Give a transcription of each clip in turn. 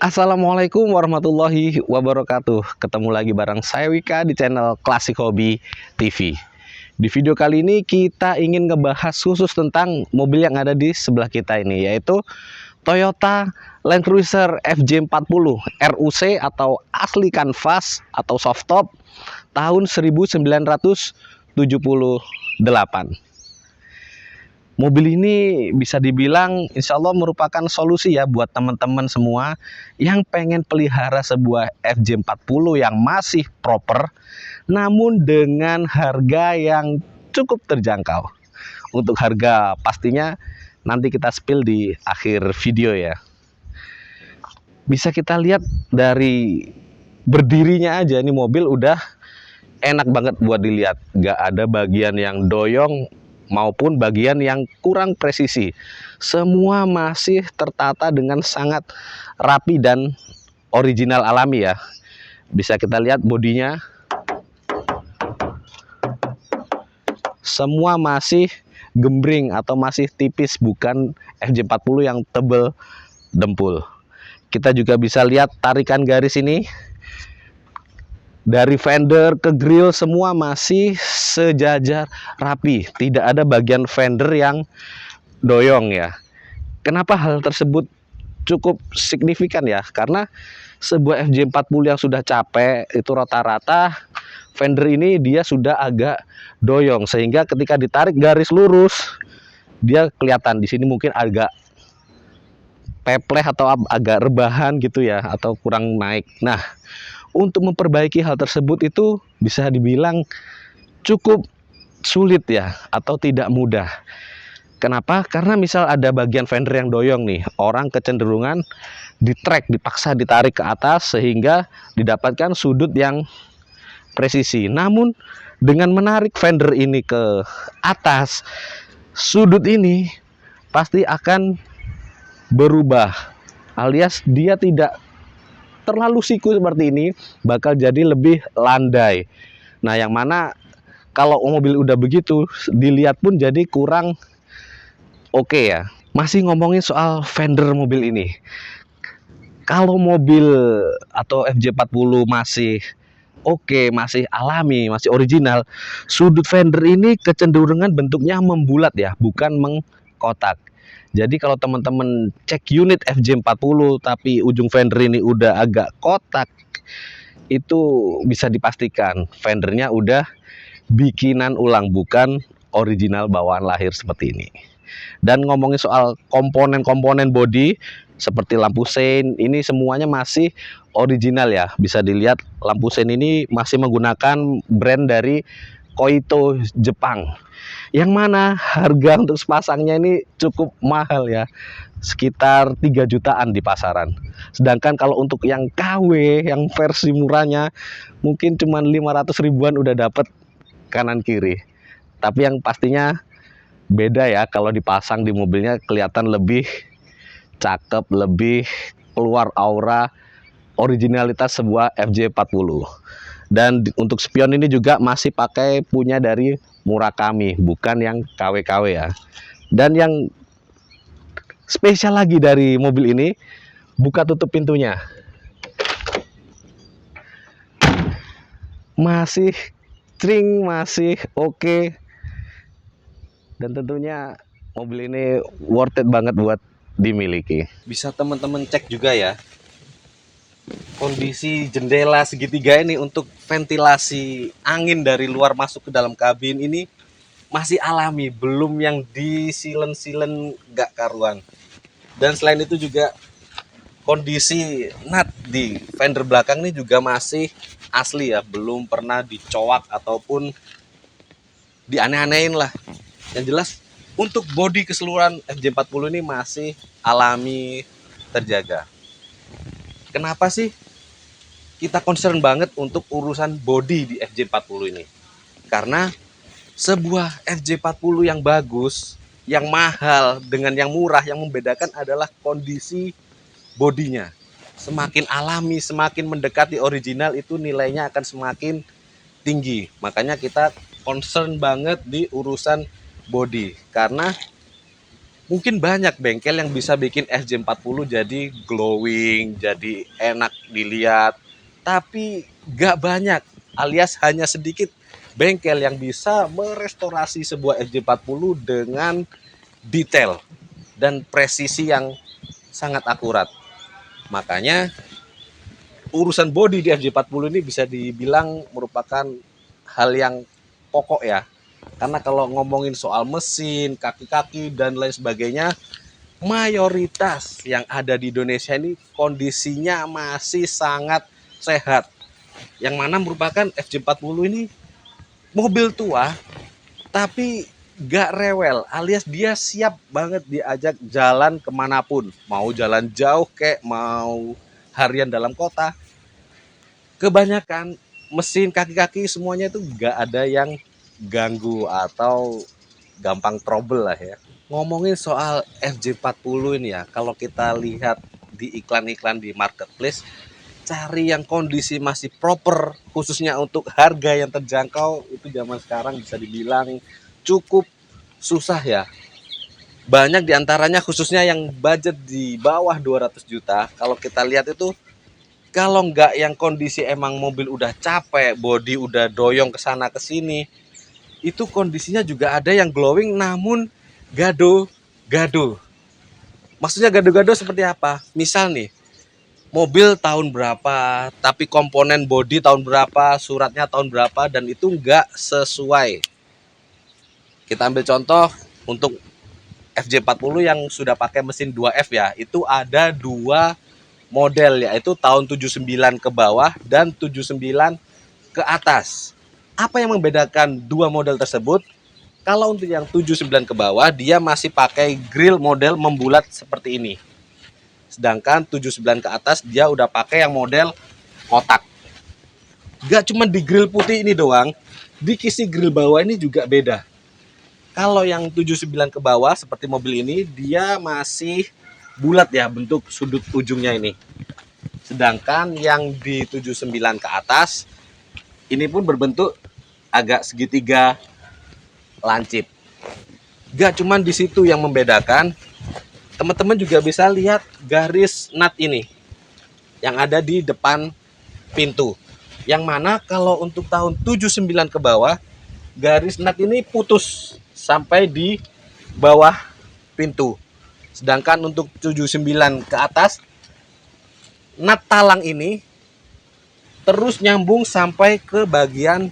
Assalamualaikum warahmatullahi wabarakatuh. Ketemu lagi bareng saya Wika di channel Klasik Hobi TV. Di video kali ini kita ingin ngebahas khusus tentang mobil yang ada di sebelah kita ini, yaitu Toyota Land Cruiser FJ40 RUC atau asli kanvas atau soft top tahun 1978. Mobil ini bisa dibilang insya Allah merupakan solusi ya buat teman-teman semua yang pengen pelihara sebuah FJ40 yang masih proper namun dengan harga yang cukup terjangkau. Untuk harga pastinya nanti kita spill di akhir video ya. Bisa kita lihat dari berdirinya aja ini mobil udah enak banget buat dilihat. Gak ada bagian yang doyong maupun bagian yang kurang presisi. Semua masih tertata dengan sangat rapi dan original alami ya. Bisa kita lihat bodinya. Semua masih gembring atau masih tipis, bukan FJ40 yang tebel dempul. Kita juga bisa lihat tarikan garis ini. Dari fender ke grill semua masih sejajar rapi, tidak ada bagian fender yang doyong ya. Kenapa hal tersebut cukup signifikan ya? Karena sebuah FJ40 yang sudah capek itu rata-rata fender ini dia sudah agak doyong, sehingga ketika ditarik garis lurus dia kelihatan di sini mungkin agak pepleh atau agak rebahan gitu ya, atau kurang naik. Nah, untuk memperbaiki hal tersebut itu bisa dibilang cukup sulit ya, atau tidak mudah. Kenapa? Karena misal ada bagian fender yang doyong nih, orang kecenderungan dipaksa ditarik ke atas sehingga didapatkan sudut yang presisi. Namun dengan menarik fender ini ke atas, sudut ini pasti akan berubah, alias dia tidak terlalu siku seperti ini, bakal jadi lebih landai. Nah, yang mana kalau mobil udah begitu dilihat pun jadi kurang oke ya. Masih ngomongin soal fender mobil ini, kalau mobil atau FJ40 masih oke, masih alami, masih original, sudut fender ini kecenderungan bentuknya membulat ya, bukan mengkotak. Jadi kalau teman-teman cek unit FJ40 tapi ujung fender ini udah agak kotak, itu bisa dipastikan fendernya udah bikinan ulang, bukan original bawaan lahir seperti ini. Dan ngomongin soal komponen-komponen bodi seperti lampu sein, ini semuanya masih original ya. Bisa dilihat lampu sein ini masih menggunakan brand dari Koito Jepang, yang mana harga untuk sepasangnya ini cukup mahal ya, sekitar 3 jutaan di pasaran. Sedangkan kalau untuk yang KW, yang versi murahnya mungkin cuma 500 ribuan udah dapet kanan kiri. Tapi yang pastinya beda ya, kalau dipasang di mobilnya kelihatan lebih cakep, lebih keluar aura originalitas sebuah FJ40. Dan untuk spion ini juga masih pakai punya dari Murakami, bukan yang KW-KW ya. Dan yang spesial lagi dari mobil ini, buka tutup pintunya masih cring, masih oke. Dan tentunya mobil ini worth it banget buat dimiliki. Bisa teman-teman cek juga ya kondisi jendela segitiga ini untuk ventilasi angin dari luar masuk ke dalam kabin ini masih alami, belum yang disilen-silen gak karuan. Dan selain itu juga kondisi nut di fender belakang ini juga masih asli ya, belum pernah dicoak ataupun dianeh-anehin lah. Yang jelas untuk bodi keseluruhan FJ40 ini masih alami, terjaga. Kenapa sih kita concern banget untuk urusan body di FJ40 ini? Karena sebuah FJ40 yang bagus, yang mahal dengan yang murah, yang membedakan adalah kondisi bodinya. Semakin alami, semakin mendekati original, itu nilainya akan semakin tinggi. Makanya kita concern banget di urusan body, karena Mungkin banyak bengkel yang bisa bikin FJ40 jadi glowing, jadi enak dilihat. Tapi gak banyak, alias hanya sedikit bengkel yang bisa merestorasi sebuah FJ40 dengan detail dan presisi yang sangat akurat. Makanya urusan body di FJ40 ini bisa dibilang merupakan hal yang pokok ya. Karena kalau ngomongin soal mesin, kaki-kaki, dan lain sebagainya, mayoritas yang ada di Indonesia ini kondisinya masih sangat sehat. Yang mana merupakan FJ40 ini mobil tua, tapi gak rewel, alias dia siap banget diajak jalan kemanapun. Mau jalan jauh kek, mau harian dalam kota. Kebanyakan mesin kaki-kaki semuanya itu gak ada yang ganggu atau gampang trouble lah ya. Ngomongin soal FJ40 ini ya, kalau kita lihat di iklan-iklan di marketplace, cari yang kondisi masih proper, khususnya untuk harga yang terjangkau, itu zaman sekarang bisa dibilang cukup susah ya. Banyak diantaranya khususnya yang budget di bawah 200 juta, kalau kita lihat itu, kalau nggak yang kondisi emang mobil udah capek, body udah doyong ke sana ke sini, itu kondisinya juga ada yang glowing namun gado-gado. Maksudnya gado-gado seperti apa? Misal nih, mobil tahun berapa, tapi komponen body tahun berapa, suratnya tahun berapa, dan itu nggak sesuai. Kita ambil contoh untuk FJ40 yang sudah pakai mesin 2F ya, itu ada dua model, yaitu tahun 79 ke bawah dan 79 ke atas. Apa yang membedakan dua model tersebut? Kalau untuk yang 79 ke bawah, dia masih pakai grill model membulat seperti ini. Sedangkan 79 ke atas, dia udah pakai yang model kotak. Gak cuma di grill putih ini doang, di kisi grill bawah ini juga beda. Kalau yang 79 ke bawah, seperti mobil ini, dia masih bulat ya bentuk sudut ujungnya ini. Sedangkan yang di 79 ke atas, ini pun berbentuk agak segitiga lancip. Gak cuman di situ yang membedakan, teman-teman juga bisa lihat garis nut ini yang ada di depan pintu. Yang mana kalau untuk tahun 79 ke bawah, garis nut ini putus sampai di bawah pintu. Sedangkan untuk 79 ke atas, nut talang ini terus nyambung sampai ke bagian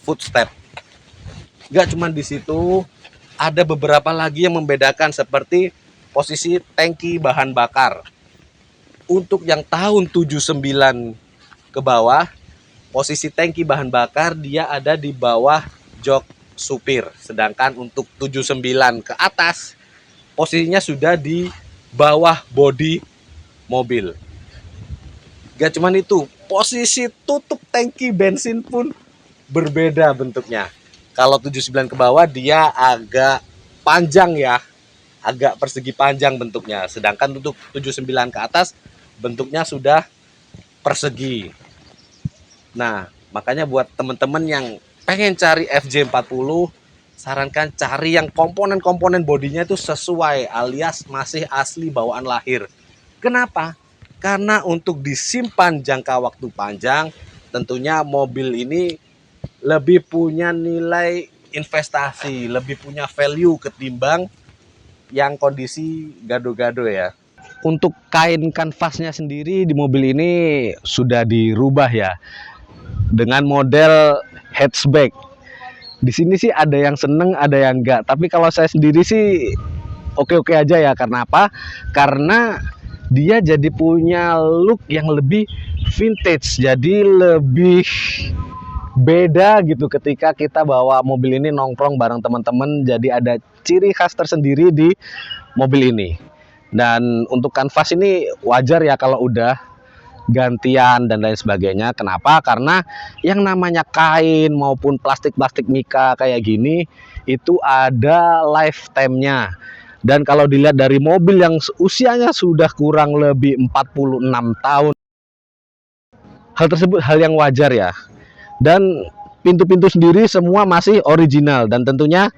footstep. Gak cuma di situ, ada beberapa lagi yang membedakan seperti posisi tangki bahan bakar. Untuk yang tahun 79 ke bawah, posisi tangki bahan bakar dia ada di bawah jok supir. Sedangkan untuk 79 ke atas, posisinya sudah di bawah bodi mobil. Gak cuma itu, posisi tutup tangki bensin pun berbeda bentuknya. Kalau 79 ke bawah dia agak panjang ya, agak persegi panjang bentuknya. Sedangkan untuk 79 ke atas bentuknya sudah persegi. Nah, makanya buat teman-teman yang pengen cari FJ40, sarankan cari yang komponen-komponen bodinya itu sesuai, alias masih asli bawaan lahir. Kenapa? Karena untuk disimpan jangka waktu panjang, tentunya mobil ini lebih punya nilai investasi, lebih punya value ketimbang yang kondisi gado-gado ya. Untuk kain kanvasnya sendiri di mobil ini sudah dirubah ya, dengan model hatchback. Di sini sih ada yang seneng, ada yang enggak. Tapi kalau saya sendiri sih oke-oke aja ya. Karena apa? Karena dia jadi punya look yang lebih vintage, jadi lebih beda gitu ketika kita bawa mobil ini nongkrong bareng teman-teman. Jadi ada ciri khas tersendiri di mobil ini. Dan untuk kanvas ini wajar ya kalau udah gantian dan lain sebagainya. Kenapa? Karena yang namanya kain maupun plastik-plastik mika kayak gini itu ada lifetime-nya. Dan kalau dilihat dari mobil yang usianya sudah kurang lebih 46 tahun, hal tersebut hal yang wajar ya. Dan pintu-pintu sendiri semua masih original, dan tentunya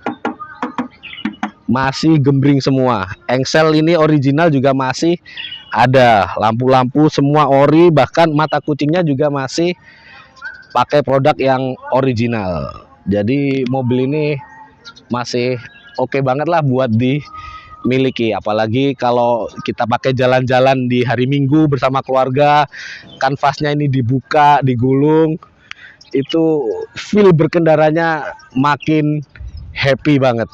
masih gembring semua. Engsel ini original juga masih ada, lampu-lampu semua ori, bahkan mata kucingnya juga masih pakai produk yang original. Jadi mobil ini masih oke banget lah buat dimiliki, apalagi kalau kita pakai jalan-jalan di hari Minggu bersama keluarga, kanvasnya ini dibuka, digulung, itu feel berkendaranya makin happy banget.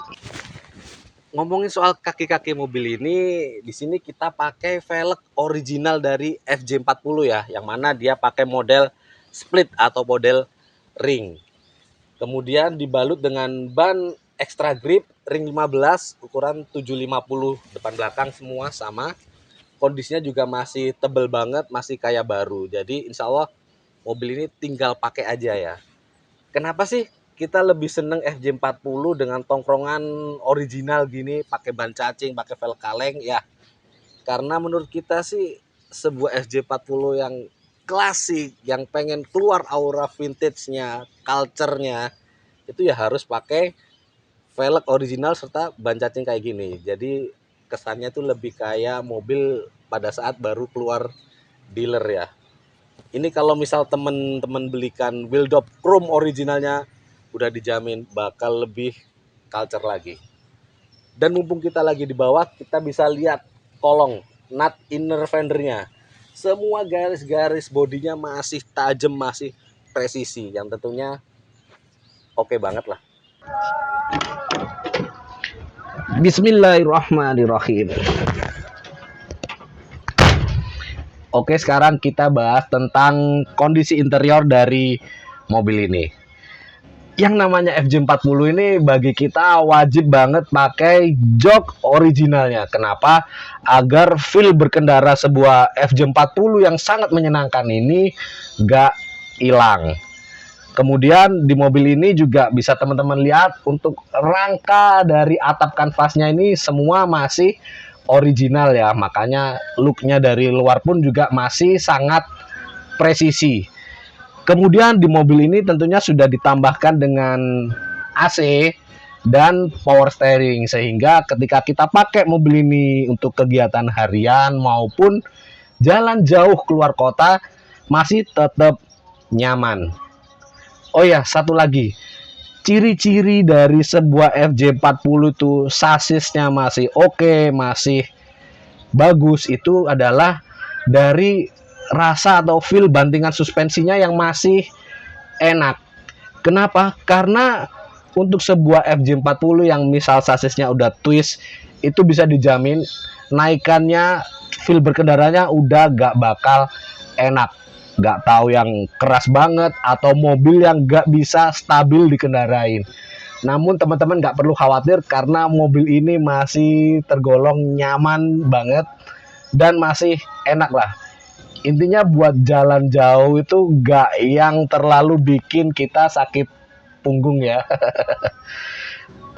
Ngomongin soal kaki-kaki mobil ini, di sini kita pakai velg original dari FJ40 ya, yang mana dia pakai model split atau model ring. Kemudian dibalut dengan ban extra grip ring 15 ukuran 750, depan belakang semua sama. Kondisinya juga masih tebel banget, masih kayak baru. Jadi insya Allah mobil ini tinggal pakai aja ya. Kenapa sih kita lebih seneng FJ40 dengan tongkrongan original gini, pakai ban cacing, pakai velg kaleng ya? Karena menurut kita sih sebuah FJ40 yang klasik, yang pengen keluar aura vintage-nya, culture-nya, itu ya harus pakai velg original serta ban cacing kayak gini. Jadi kesannya tuh lebih kayak mobil pada saat baru keluar dealer ya. Ini kalau misal temen-temen belikan Wheeldop Chrome originalnya, udah dijamin bakal lebih culture lagi. Dan mumpung kita lagi di bawah, kita bisa lihat kolong nut inner fendernya. Semua garis-garis bodinya masih tajam, masih presisi, yang tentunya oke banget lah. Bismillahirrahmanirrahim. Oke, sekarang kita bahas tentang kondisi interior dari mobil ini. Yang namanya FJ40 ini bagi kita wajib banget pakai jok originalnya. Kenapa? Agar feel berkendara sebuah FJ40 yang sangat menyenangkan ini gak hilang. Kemudian di mobil ini juga bisa teman-teman lihat untuk rangka dari atap kanvasnya ini semua masih original ya, makanya looknya dari luar pun juga masih sangat presisi. Kemudian di mobil ini tentunya sudah ditambahkan dengan AC dan power steering, sehingga ketika kita pakai mobil ini untuk kegiatan harian maupun jalan jauh keluar kota masih tetap nyaman. Oh ya, satu lagi, ciri-ciri dari sebuah FJ40 itu sasisnya masih oke, masih bagus, itu adalah dari rasa atau feel bantingan suspensinya yang masih enak. Kenapa? Karena untuk sebuah FJ40 yang misal sasisnya udah twist, itu bisa dijamin naikannya, feel berkendaranya udah gak bakal enak. Gak tahu yang keras banget atau mobil yang gak bisa stabil dikendarain. Namun teman-teman gak perlu khawatir karena mobil ini masih tergolong nyaman banget dan masih enak lah. Intinya buat jalan jauh itu gak yang terlalu bikin kita sakit punggung ya.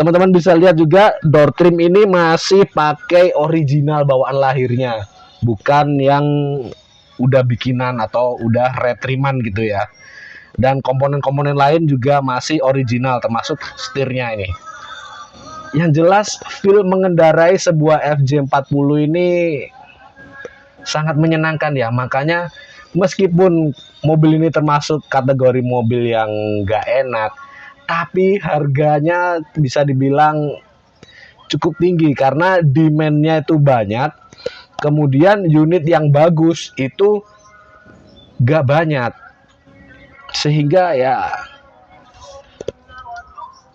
Teman-teman bisa lihat juga door trim ini masih pakai original bawaan lahirnya, bukan yang udah bikinan atau udah retriman gitu ya. Dan komponen-komponen lain juga masih original, termasuk setirnya ini. Yang jelas feel mengendarai sebuah FJ40 ini sangat menyenangkan ya. Makanya meskipun mobil ini termasuk kategori mobil yang gak enak, tapi harganya bisa dibilang cukup tinggi karena demand-nya itu banyak. Kemudian unit yang bagus itu gak banyak, sehingga ya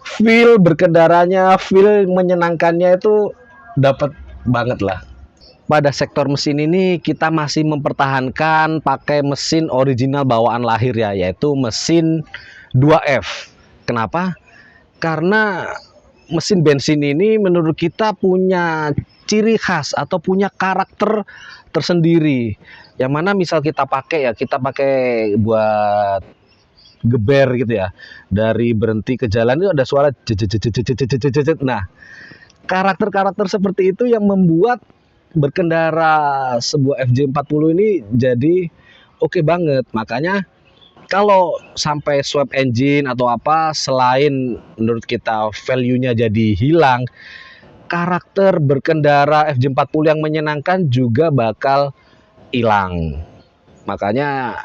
feel berkendaranya, feel menyenangkannya itu dapat banget lah. Pada sektor mesin ini kita masih mempertahankan pakai mesin original bawaan lahir ya, yaitu mesin 2F. Kenapa? Karena mesin bensin ini menurut kita punya ciri khas atau punya karakter tersendiri, yang mana misal kita pakai ya, kita pakai buat geber gitu ya, dari berhenti ke jalan itu ada suara jejet. Nah, karakter-karakter seperti itu yang membuat berkendara sebuah FJ40 ini jadi oke banget. Makanya kalau sampai swap engine atau apa, selain menurut kita value-nya jadi hilang, karakter berkendara FJ40 yang menyenangkan juga bakal hilang. Makanya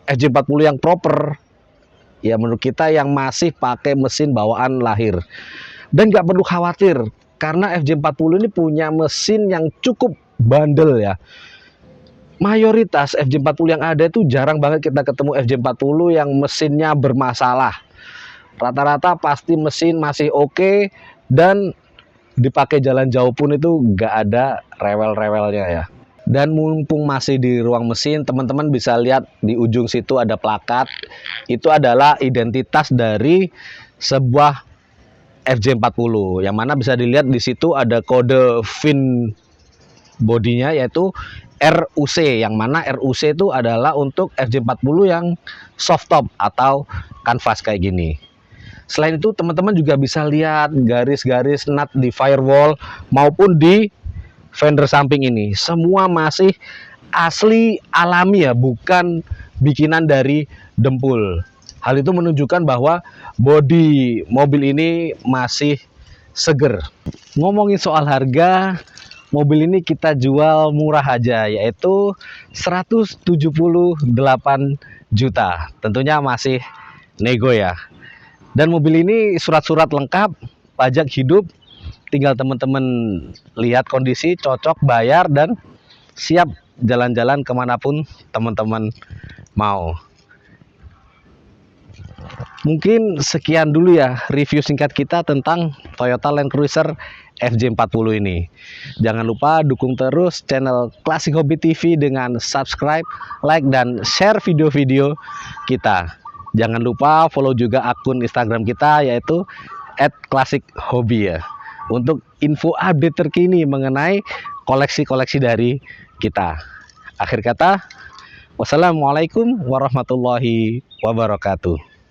FJ40 yang proper ya menurut kita yang masih pakai mesin bawaan lahir. Dan nggak perlu khawatir karena FJ40 ini punya mesin yang cukup bandel ya. Mayoritas FJ40 yang ada itu jarang banget kita ketemu FJ40 yang mesinnya bermasalah. Rata-rata pasti mesin masih oke dan dipakai jalan jauh pun itu nggak ada rewel-rewelnya ya. Dan mumpung masih di ruang mesin, teman-teman bisa lihat di ujung situ ada plakat. Itu adalah identitas dari sebuah FJ40 yang mana bisa dilihat di situ ada kode VIN bodinya yaitu RUC, yang mana RUC itu adalah untuk FJ40 yang soft top atau kanvas kayak gini. Selain itu teman-teman juga bisa lihat garis-garis nut di firewall maupun di fender samping ini. Semua masih asli alami ya, bukan bikinan dari dempul. Hal itu menunjukkan bahwa bodi mobil ini masih seger. Ngomongin soal harga, mobil ini kita jual murah aja, yaitu 178 juta. Tentunya masih nego ya. Dan mobil ini surat-surat lengkap, pajak hidup, tinggal teman-teman lihat kondisi, cocok, bayar, dan siap jalan-jalan kemanapun teman-teman mau. Mungkin sekian dulu ya review singkat kita tentang Toyota Land Cruiser FJ40 ini. Jangan lupa dukung terus channel Classic Hobby TV dengan subscribe, like, dan share video-video kita. Jangan lupa follow juga akun Instagram kita yaitu @classichobby ya, untuk info update terkini mengenai koleksi-koleksi dari kita. Akhir kata, wassalamualaikum warahmatullahi wabarakatuh.